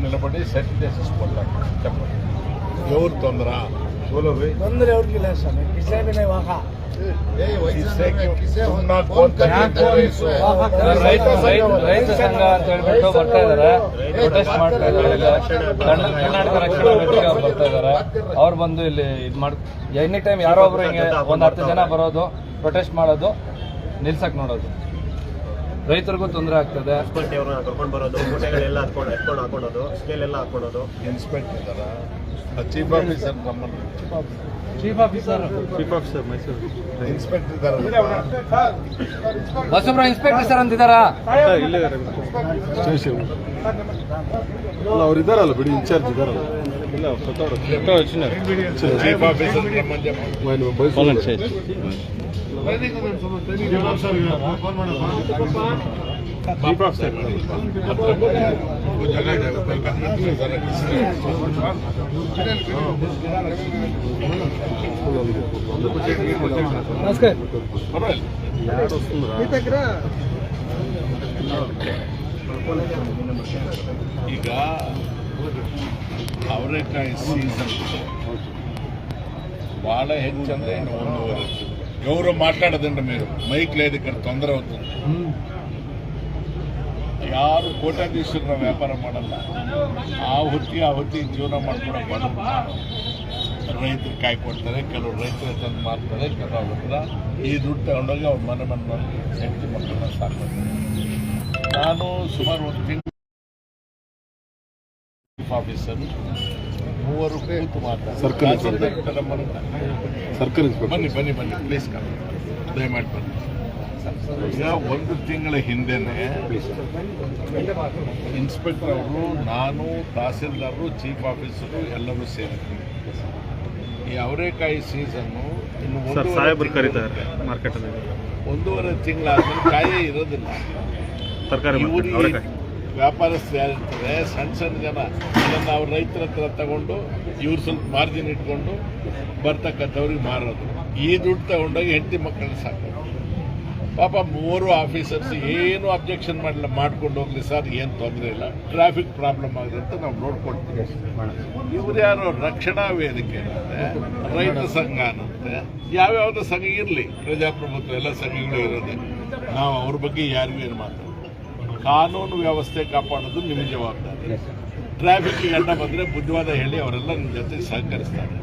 నిలబడి సెట్ చేసేసుకుంటారు. చెప్పండి, ఎవరు తొందర? तंदर और किला समय किसे भी नहीं वहाँ ರೈತ ಸಂಘ ಅಂತ ಹೇಳ್ಬಿಟ್ಟು ಬರ್ತಾ ಇದಾರೆ, ಪ್ರೊಟೆಸ್ಟ್ ಮಾಡ್ತಾ ಇದ್ದಾರೆ. ಕರ್ನಾಟಕ ರಕ್ಷಣಾ ವೇದಿಕೆ ಅವ್ರು ಬರ್ತಾ ಇದಾರೆ. ಅವ್ರು ಬಂದು ಇಲ್ಲಿ ಇದು ಮಾಡಿ ಎನಿ ಟೈಮ್ ಯಾರೋ ಒಬ್ರು ಹಿಂಗೆ ಒಂದು 10 ಜನ ಬರೋದು, ಪ್ರೊಟೆಸ್ಟ್ ಮಾಡೋದು, ನಿಲ್ಸಕ್ ನೋಡೋದು, ರೈತರಿಗೂ ತೊಂದರೆ ಆಗ್ತದೆ. ಕರ್ಕೊಂಡು ಬರೋದು, ಮೂಟೆಗಳೆಲ್ಲ ಎತ್ಕೊಂಡು ಹಾಕೊಳ್ಳೋದು, ಸ್ಕೇಲ್ ಎಲ್ಲ ಹಾಕೊಳ್ಳೋದು. ಇನ್ಸ್ಪೆಕ್ಟರ್ ಇದ್ದಾರ, chief officer chief officer Mysuru inspector ಇದ್ದಾರ. ಬಸವರಾವ್ ಇನ್ಸ್ಪೆಕ್ಟರ್ ಸರ್ ಅಂತಿದ್ದಾರಾ? ಸ್ಟೇಷನ್ ಅವ್ರು ಇದ್ದಾರಲ್ಲ, ಬಿಡಿ ಇನ್ಚಾರ್ಜ್ ಇದ್ದಾರಲ್ಲ. ಚೀಫ್ ಆಫೀಸರ್ ಈಗ ಅವರೆಕಾಯಿ ಸೀಸನ್ ಭಾಳ ಹೆಚ್ಚಂದ್ರೆ ಇನ್ನು 1 ವರ್ಷ ఎవరు మాట్లాడదండి. మీరు మైక్ లేదు ఇక్కడ, తొందర అవుతుంది. ಯಾರು ಕೋಟ್ಯಾಧೀಶರ ವ್ಯಾಪಾರ ಮಾಡಲ್ಲ. ಆ ಹೊತ್ತಿ ಜೀವನ ಮಾಡ್ಕೊಡೋ ಬಂದು ರೈತರು ಕಾಯಿ ಕೊಡ್ತಾರೆ, ಕೆಲವರು ರೈತರ ತಂದು ಮಾರ್ತಾರೆ, ಕೆಲವರು ಈ ದುಡ್ಡು ತಗೊಂಡೋಗಿ ಅವ್ರ ಮನೆ ಹೆಂಡತಿ ಮಕ್ಕಳನ್ನ ಸಾಕ್ತಾರೆ. ನಾನು ಸುಮಾರು 1 ತಿಂಗಳು ಚೀಫ್ ಆಫೀಸರ್ 3 ಕೂತು ಮಾತಾಡ್ತಾರೆ. ಬನ್ನಿ ಪ್ಲೀಸ್ ದಯಮಾಡಿ ಬನ್ನಿ. ಈಗ 1 ತಿಂಗಳ ಹಿಂದೆನೆ ಇನ್ಸ್ಪೆಕ್ಟರ್ ಅವರು, ನಾನು, ತಹಸೀಲ್ದಾರರು, ಚೀಫ್ ಆಫೀಸರು ಎಲ್ಲರೂ ಸೇರಿದ್ವಿ. ಈ ಅವರೆಕಾಯಿ ಸೀಸನ್ನು ಇನ್ನು 1.5 ತಿಂಗಳಾದ್ಮೇಲೆ ಕಾಯೇ ಇರೋದಿಲ್ಲ. ವ್ಯಾಪಾರಸ್ಥರು ಯಾರಿರ್ತಾರೆ, ಸಣ್ಣ ಜನ, ಅದನ್ನು ಅವ್ರ ರೈತರ ಹತ್ರ ತಗೊಂಡು ಇವ್ರು ಸ್ವಲ್ಪ ಮಾರ್ಜಿನ್ ಇಟ್ಕೊಂಡು ಬರ್ತಕ್ಕಂಥವ್ರಿಗೆ ಮಾರೋದು. ಈ ದುಡ್ಡು ತಗೊಂಡೋಗಿ ಹೆಂಡತಿ ಮಕ್ಕಳನ್ನ ಸಾಕೋದು. ಪಾಪ 3 ಆಫೀಸರ್ಸ್ ಏನು ಅಬ್ಜೆಕ್ಷನ್ ಮಾಡಿಲ್ಲ, ಮಾಡ್ಕೊಂಡು ಹೋಗ್ಲಿ ಸರ್, ಏನು ತೊಂದರೆ ಇಲ್ಲ, ಟ್ರಾಫಿಕ್ ಪ್ರಾಬ್ಲಮ್ ಆಗಿದೆ ಅಂತ ನಾವು ನೋಡ್ಕೊಳ್ತೀವಿ. ಇವ್ರು ಯಾರು ರಕ್ಷಣಾ ವೇದಿಕೆ ಅನ್ನಂತೆ, ರೈತ ಸಂಘ ಅನ್ನಂತೆ, ಯಾವ್ಯಾವುದೋ ಸಂಘ ಇರಲಿ, ಪ್ರಜಾಪ್ರಭುತ್ವ ಎಲ್ಲ ಸಂಘಗಳು ಇರೋದೆ. ನಾವು ಅವ್ರ ಬಗ್ಗೆ ಯಾರಿಗೂ ಏನು ಮಾತಾಡೋದು. ಕಾನೂನು ವ್ಯವಸ್ಥೆ ಕಾಪಾಡೋದು ನಿಮ್ಮ ಜವಾಬ್ದಾರಿ. ಟ್ರಾಫಿಕ್ಗೆ ಅಡ್ಡ ಬಂದರೆ ಬುದ್ಧಿವಾದ ಹೇಳಿ ಅವರೆಲ್ಲ ನಿಮ್ಮ ಜೊತೆ ಸಹಕರಿಸ್ತಾರೆ.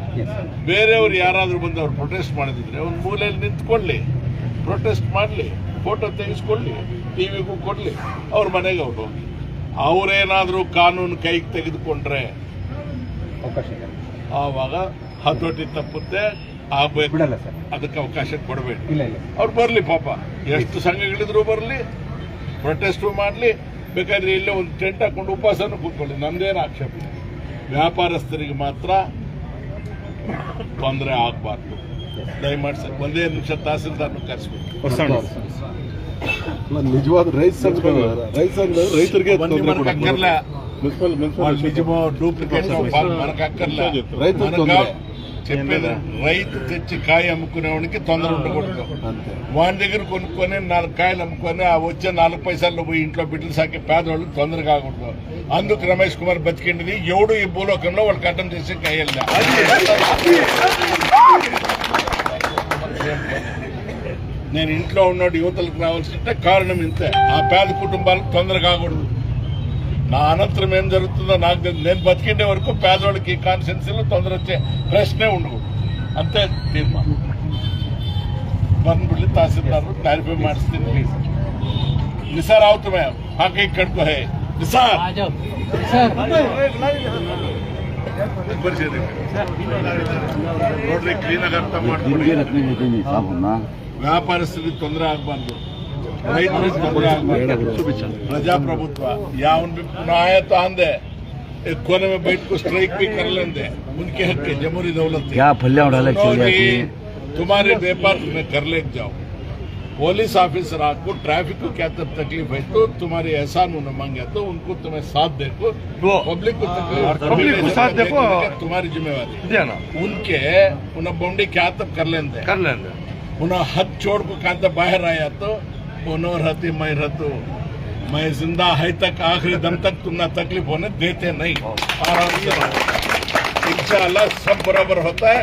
ಬೇರೆಯವ್ರು ಯಾರಾದರೂ ಬಂದು ಅವ್ರು ಪ್ರೊಟೆಸ್ಟ್ ಮಾಡಿದ್ರೆ ಒಂದು ಮೂಲೆಯಲ್ಲಿ ನಿಂತ್ಕೊಳ್ಳಿ, ಪ್ರೊಟೆಸ್ಟ್ ಮಾಡಲಿ, ಫೋಟೋ ತೆಗೆಸ್ಕೊಳ್ಳಿ, ಟಿವಿಗೂ ಕೊಡಲಿ, ಅವ್ರ ಮನೆಗೆ ಅವ್ರು ಹೋಗಿ. ಅವರೇನಾದರೂ ಕಾನೂನು ಕೈಗೆ ತೆಗೆದುಕೊಂಡ್ರೆ ಆವಾಗ ಹತೋಟಿ ತಪ್ಪುತ್ತೆ, ಆಗಬೇಕು. ಅದಕ್ಕೆ ಅವಕಾಶ ಕೊಡಬೇಡಿ. ಅವ್ರು ಬರಲಿ, ಪಾಪ ಎಷ್ಟು ಸಂಘಗಳಿದ್ರು ಬರಲಿ, ಪ್ರೊಟೆಸ್ಟು ಮಾಡಲಿ, ಬೇಕಾದ್ರೆ ಇಲ್ಲೇ ಒಂದು ಟೆಂಟ್ ಹಾಕೊಂಡು ಉಪವಾಸನೂ ಕೂತ್ಕೊಳ್ಳಿ, ನಮ್ದೇನು ಆಕ್ಷೇಪ. ವ್ಯಾಪಾರಸ್ಥರಿಗೆ ಮಾತ್ರ ತೊಂದರೆ ಆಗಬಾರ್ದು. ದಯಮಾಡಿ ಸರ್, 1 ನಿಮಿಷ ತಹಸೀಲ್ದಾರ್ನು ಕರೆಸ್ಬೇಕು. ನಿಜವಾದ ರೈತರಿಗೆ డూప్లికేట్ మనకు అక్కర్లే. చెప్పేది రైతు తెచ్చి కాయ అమ్ముకునేవాడికి తొందర ఉండకూడదు. వాడి దగ్గర కొనుక్కొని 4 కాయలు అమ్ముకొని ఆ వచ్చే 4 పైసల్లో పోయి ఇంట్లో బిడ్డలు సాకే పేదవాళ్ళకి తొందర కాకూడదు. అందుకు రమేష్ కుమార్ బతికిండిది. ఎవడు ఈ భూలోకంలో వాళ్ళకి అడ్డం చేసే కాయల్లా. నేను ఇంట్లో ఉన్నాడు యువతలకు రావాల్సింటే కారణం ఇంతే. ఆ పేద కుటుంబాలకు తొందర కాకూడదు. నా అనంతరం ఏం జరుగుతుందో నాకు తెలియదు. నేను బతికిండే వరకు పేదవాళ్ళకి కాన్స్టిట్యున్సీలో తొందర వచ్చే ప్రశ్నే ఉండకూడదు. అంతే తీర్మానం. ಬಂದ್ಬಿಡ್ಲಿ ತಹಸೀಲ್ದಾರರು ಕ್ಲಾರಿಫೈ ಮಾಡಿಸ್ತೀನಿ ಪ್ಲೀಸ್. ನಿಸಾರ್ ಆಯ್ತು ಮ್ಯಾಮ್, ಹಾಗೆ ಕಡ್ಕೋ ಹೇ ನಿಸಾರ್ ನೋಡ್ರಿ, ಕ್ಲೀನಾಗಿ ಅರ್ಥ ಮಾಡ್ಕೊಳ್ಳಿ. ವ್ಯಾಪಾರಸ್ಥರಿಗೆ ತೊಂದರೆ ಆಗಬಾರ್ದು, ರೈತರಿಗೆ ತೊಂದರೆ ಆಗಬಾರ್ದು. प्रजाप्रभुत्व यावन भी आया तो आंदे एक कोने में बैठ को स्ट्राइक भी कर लेंगे, उनके हक के जमहूरी दौलत क्या तुम्हारे व्यापार में कर ले जाओ. पुलिस ऑफिसर आपको ट्रैफिक को क्या तब तकलीफ है तो तुम्हारी एहसान उन्होंने मांगे तो उनको तुम्हें साथ देखो, पब्लिक को तकलीफ साथ देखो, तुम्हारी जिम्मेवारी. उनके उन्हें बॉन्डी क्या तब कर लेंगे उन्हें हद छोड़ को कहा बाहर आया तो उन्होंने रहती मैं रहतु मैं जिंदा है तक आखिरी दम तक तुम ना तकलीफ होने देते नहीं, आराम से इंशाअल्लाह सब बराबर होता है।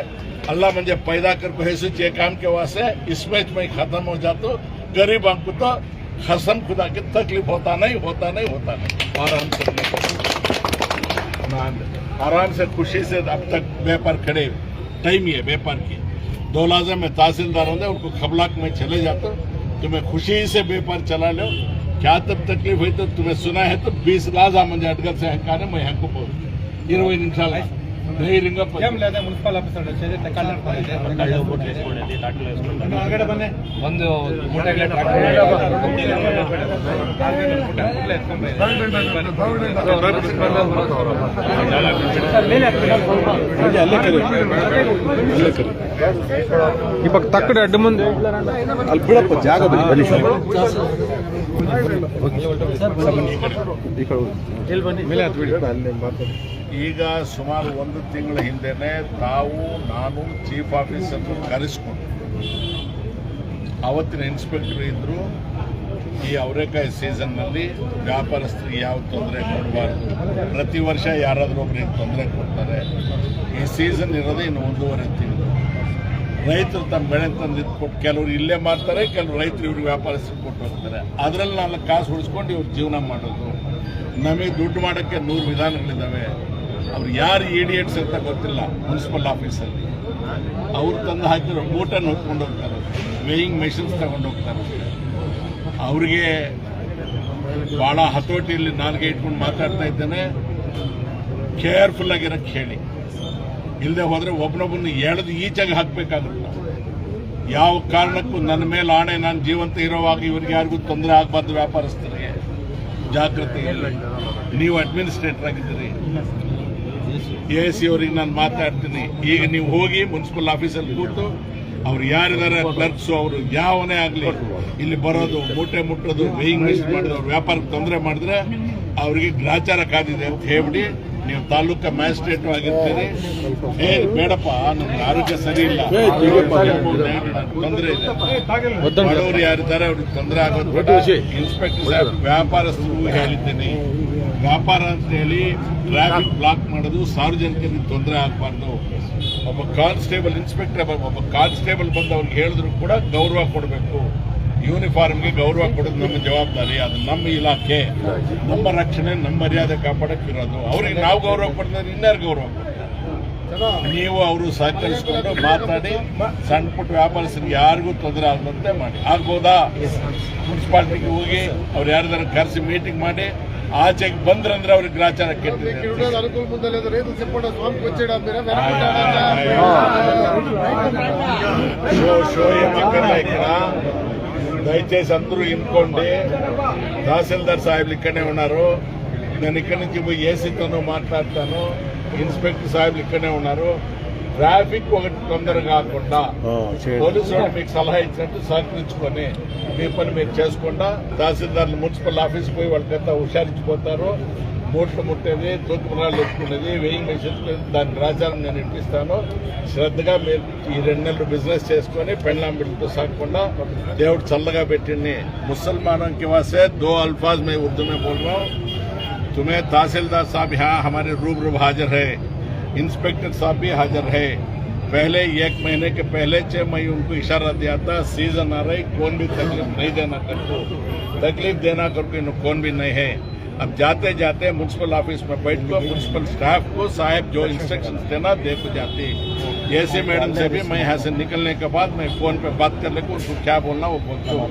अल्लाह मुझे पैदा कर भैंस ये काम के वास्ते इसमें मैं खत्म हो जाता, गरीबों को तो कसम खुदा की तकलीफ होता नहीं। आराम से खुशी से अब तक व्यापार खड़े टाइम ही है व्यापार की। 2 लाजा में तहसीलदार होंगे उनको खबलाक में चले जाता, तुम्हें खुशी से व्यापार चला लो। क्या तब तकलीफ हुई तो तुम्हें सुना है तो 20 लाजा मुझे अटगल से हंकाने मैं हंको बोल 20 निमिषाल ಧೈರ್ಯಂಗ ಮುನ್ಸಿಪಲ್ ಆಫೀಸರ್ ಒಂದು ಮೂಟೆಗಳ ಇವಾಗ ತಕ್ಕಡೆ ಅಡ್ಡ ಮುಂದೆ ಅಲ್ಲಿ ಬಿಡಪ್ಪ ಜಾಗ ಬನ್ನಿ ಈಗ ಸುಮಾರು 1 ತಿಂಗಳ ಹಿಂದೆನೆ ತಾವು ನಾನು ಚೀಫ್ ಆಫೀಸರ್ ಕರೆಸಿಕೊಂಡು ಅವತ್ತಿನ ಇನ್ಸ್ಪೆಕ್ಟರ್ ಇದ್ರು ಈ ಅವರೆಕಾಯಿ ಸೀಸನ್ನಲ್ಲಿ ವ್ಯಾಪಾರಸ್ಥರಿಗೆ ಯಾವ ತೊಂದರೆ ಕೊಡಬಾರ್ದು, ಪ್ರತಿ ವರ್ಷ ಯಾರಾದರೂ ಒಬ್ಬರಿಗೆ ತೊಂದರೆ ಕೊಡ್ತಾರೆ, ಈ ಸೀಸನ್ ಇರೋದೇ ಇನ್ನು 1.5 ತಿಂಗಳು, ರೈತರು ತಮ್ಮ ಬೆಳೆ ತಂದಿಟ್ಕೊಟ್ಟು ಕೆಲವರು ಇಲ್ಲೇ ಮಾರ್ತಾರೆ, ಕೆಲವರು ರೈತರು ಇವ್ರಿಗೆ ವ್ಯಾಪಾರಸ್ಥರಿಗೆ ಕೊಟ್ಟು ಹೋಗ್ತಾರೆ, ಅದರಲ್ಲಿ 4 ಕಾಸು ಉಳಿಸ್ಕೊಂಡು ಇವ್ರು ಜೀವನ ಮಾಡೋದು। ನಮಗೆ ದುಡ್ಡು ಮಾಡೋಕ್ಕೆ 100 ವಿಧಾನಗಳಿದ್ದಾವೆ। ಅವ್ರು ಯಾರು ಇಡಿಯಟ್ಸ್ ಅಂತ ಗೊತ್ತಿಲ್ಲ, ಮುನ್ಸಿಪಲ್ ಆಫೀಸಲ್ಲಿ ಅವ್ರು ತಂದು ಹಾಕಿರೋ ಮೂಟನ್ನು ಹೊತ್ಕೊಂಡು ಹೋಗ್ತಾರೆ, ವೇಯಿಂಗ್ ಮೆಷಿನ್ಸ್ ತಗೊಂಡು ಹೋಗ್ತಾರೆ। ಅವ್ರಿಗೆ ಭಾಳ ಹತೋಟಿಯಲ್ಲಿ ನಾಲ್ಗೆ ಇಟ್ಕೊಂಡು ಮಾತಾಡ್ತಾ ಇದ್ದೇನೆ, ಕೇರ್ಫುಲ್ ಆಗಿರೋಕ್ಕೆ ಹೇಳಿ, ಇಲ್ಲದೆ ಹೋದರೆ ಒಬ್ಬನೊಬ್ಬನ ಎಳೆದು ಈಚೆಗೆ ಹಾಕಬೇಕಾಗುತ್ತೆ। ಯಾವ ಕಾರಣಕ್ಕೂ ನನ್ನ ಮೇಲೆ ಆಣೆ, ನಾನು ಜೀವಂತ ಇರೋವಾಗ ಇವ್ರಿಗೆ ಯಾರಿಗೂ ತೊಂದರೆ ಆಗಬಾರ್ದು, ವ್ಯಾಪಾರಸ್ಥರಿಗೆ ಜಾಗೃತಿ ಇಲ್ಲ। ನೀವು ಅಡ್ಮಿನಿಸ್ಟ್ರೇಟರ್ ಆಗಿದ್ದೀರಿ, AC ಅವರಿಗೆ ನಾನು ಮಾತಾಡ್ತೀನಿ, ಈಗ ನೀವು ಹೋಗಿ ಮುನ್ಸಿಪಲ್ ಆಫೀಸಲ್ಲಿ ಕೂತು ಅವ್ರು ಯಾರಿದ್ದಾರೆ ಕ್ಲರ್ಕ್ಸು, ಅವರು ಯಾವನೇ ಆಗಲಿ ಇಲ್ಲಿ ಬರೋದು, ಮೂಟೆ ಮುಟ್ಟೋದು, ವೇಯಿಂಗ್ ಮಿಸ್ ಮಾಡೋದು, ಅವ್ರ ವ್ಯಾಪಾರಕ್ಕೆ ತೊಂದರೆ ಮಾಡಿದ್ರೆ ಅವರಿಗೆ ಗ್ರಾಚಾರ ಕಾದಿದೆ ಅಂತ ಹೇಳ್ಬಿಡಿ। ನೀವು ತಾಲೂಕಾ ಮ್ಯಾಜಿಸ್ಟ್ರೇಟ್ ಆಗಿರ್ತೀರಿ, ಬೇಡಪ್ಪ ನಮ್ಗೆ ಆರೋಗ್ಯ ಸರಿ ಇಲ್ಲ, ತೊಂದರೆ ಇದೆ, ಬಡವರು ಯಾರಿದ್ದಾರೆ ಅವ್ರಿಗೆ ತೊಂದರೆ ಆಗೋದು। ಇನ್ಸ್ಪೆಕ್ಟರ್ ಸಾಹೇಬ್ ವ್ಯಾಪಾರಸ್ಥರಿಗೂ ಹೇಳಿದ್ದೀನಿ, ವ್ಯಾಪಾರ ಅಂತ ಹೇಳಿ ಟ್ರಾಫಿಕ್ ಬ್ಲಾಕ್ ಮಾಡೋದು, ಸಾರ್ವಜನಿಕರಿಗೆ ತೊಂದರೆ ಆಗಬಾರ್ದು। ಒಬ್ಬ ಕಾನ್ಸ್ಟೇಬಲ್ ಇನ್ಸ್ಪೆಕ್ಟರ್ ಒಬ್ಬ ಕಾನ್ಸ್ಟೇಬಲ್ ಬಂದು ಅವ್ರಿಗೆ ಹೇಳಿದ್ರು ಕೂಡ ಗೌರವ ಕೊಡಬೇಕು, ಯೂನಿಫಾರ್ಮ್ಗೆ ಗೌರವ ಕೊಡೋದು ನಮ್ಮ ಜವಾಬ್ದಾರಿ, ಅದು ನಮ್ಮ ಇಲಾಖೆ, ನಮ್ಮ ರಕ್ಷಣೆ, ನಮ್ಮ ಮರ್ಯಾದೆ ಕಾಪಾಡಕ್ಕಿರೋದು। ಅವ್ರಿಗೆ ನಾವು ಗೌರವ ಕೊಡ್ತಾರೆ, ಇನ್ಯಾರು ಗೌರವ ಕೊಡ್ತಾರೆ? ನೀವು ಅವರು ಸಹಕರಿಸಿಕೊಂಡು ಮಾತಾಡಿ ಸಣ್ಣ ಪುಟ್ಟ ವ್ಯಾಪಾರಸ್ಥರಿಗೆ ಯಾರಿಗೂ ತೊಂದರೆ ಆಗದಂತೆ ಮಾಡಿ, ಆಗ್ಬೋದಾ? ಮುನ್ಸಿಪಾಲಿಟಿಗೆ ಹೋಗಿ ಅವ್ರು ಯಾರ್ದಾರು ಕರೆಸಿ ಮೀಟಿಂಗ್ ಮಾಡಿ ಆಚೆಗೆ ಬಂದ್ರಂದ್ರೆ ಅವ್ರಿಗೆ ಗ್ರಾಚಾರ ಕೆಟ್ಟಿದೆ। షో ఏమక్కర్లే ఇక్కడ, దయచేసి అందరూ ఇనుకోండి। తహసీల్దార్ సాహెబ్లు ఇక్కడనే ఉన్నారు, నేను ఇక్కడి నుంచి పోయి ఏసీతోనూ మాట్లాడతాను, ఇన్స్పెక్టర్ సాహెబ్లు ఇక్కడనే ఉన్నారు। ట్రాఫిక్ ఒకటి తొందర కాకుండా పోలీసు వాళ్ళు మీకు సలహా ఇచ్చినట్టు సహకరించుకొని మీ పని మీరు చేసుకుండా, తహసీల్దార్లు మున్సిపల్ ఆఫీస్ పోయి వాళ్ళకంతా హుషారించిపోతారు, మూట్లు ముట్టేది, తూర్పురాళ్ళు ఎత్తుకునేది, వేయింగ్ మెషిన్స్ దాని గ్రాచారం నేను ఇప్పిస్తాను। శ్రద్ధగా మీరు ఈ 2 నెలలు బిజినెస్ చేసుకొని పెండ్లాం బిడ్డతో సాగకుండా దేవుడు చల్లగా పెట్టింది। मुसलमानों के वास्ते 2 अल्फाज मैं उर्दू में बोल रहा हूँ, तुम्हें तहसीलदार साहब यहाँ हमारे रूबरू हाजिर है, इंस्पेक्टर साहब भी हाजिर है। पहले 1 महीने के पहले से मैं उनको इशारा दिया था, सीजन आ रही, कौन भी तकलीफ नहीं देना करको, तकलीफ देना करको इन्हों कौन भी नहीं है। अब जाते जाते म्यूनसिपल ऑफिस में बैठ कर म्यूनसिपल स्टाफ को साहब जो इंस्ट्रक्शन देना दे को जाती। ऐसे मैडम से भी मैं यहाँ से निकलने के बाद मैं फोन पे बात कर लेकर उनको क्या बोलना वो बोलता हूँ।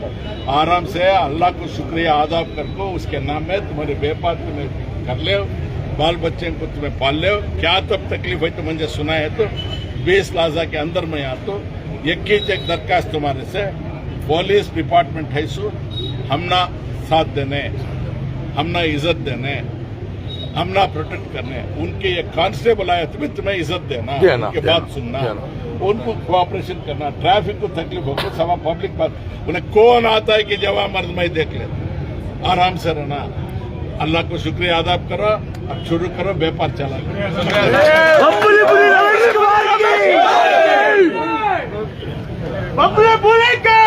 आराम से अल्लाह को शुक्रिया आदाब करको, उसके नाम में तुम्हारे व्यापार तुम्हें कर ले, बाल बच्चे को तुम्हें पाल ले। क्या तब तकलीफ है तो मुझे सुना है तो 20 लाजा के अंदर मैं आता हूँ। एक दरखास्त तुम्हारे से, पुलिस डिपार्टमेंट है सो हमना साथ देने, हमना इज्जत देने, हमना प्रोटेक्ट करने। उनके एक कांस्टेबल आया तुम्हें इज्जत देना, उनके बात सुनना, उनको कोऑपरेशन करना। ट्रैफिक को तकलीफ हो सवा पब्लिक बात, उन्हें कौन आता है कि जवाब मर्द मैं देख लेता, आराम से रहना। अल्लाह को शुक्रिया आदाब करो, अब शुरू करो, व्यापार चला। बापरे बुले के